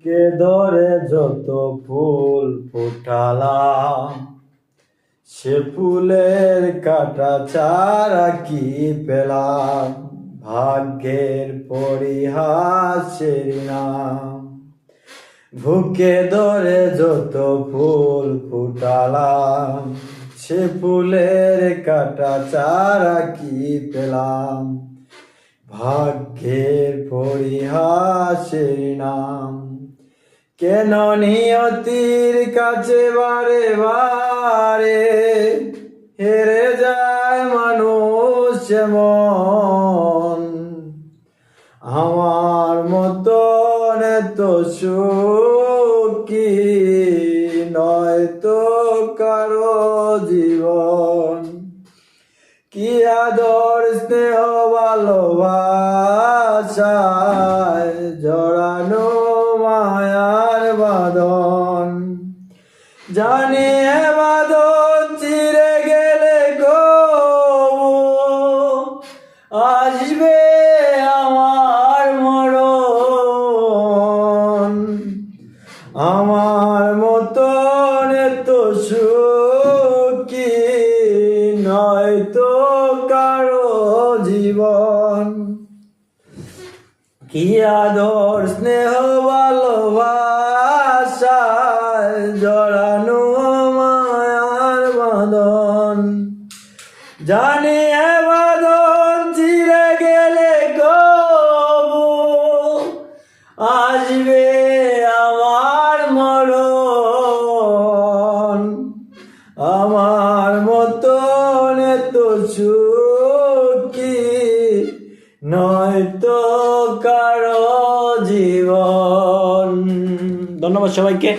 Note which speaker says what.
Speaker 1: কে ধরে যত ফুল ফুটালাম, সে ফুলের কাটা চারা কি পেলাম, ভাগ্যের পরিহাসের নাম। বুকে ধরে যত ফুল ফুটালাম, সে ফুলের কাটা চারা কি পেলাম, ভাগ্যের পরিহাসের নাম। কেন নিয়তির কাছে বারে বারে হেরে যায় মানুষ যেমন, আমার মতন এত সুখী নয় তো কারো জীবন। কি আদর স্নেহ ভালোবাসায় জড়ানো মায়ার বাঁধন, জানি এ বাঁধন চিরে গেলে গো আসবে আমার মরণ। আমার মতন এত সুখী নয় তো কারো জীবন। কি আদর স্নেহ ভালোবাসায় জড়ানো মায়ার বাঁধন, জানি এ বাঁধন চিরে গেলে কবু আসবে আমার মরণ। আমার মতন এত সুখী নয় তো কারো জীবন। ধন্যবাদ সবাইকে।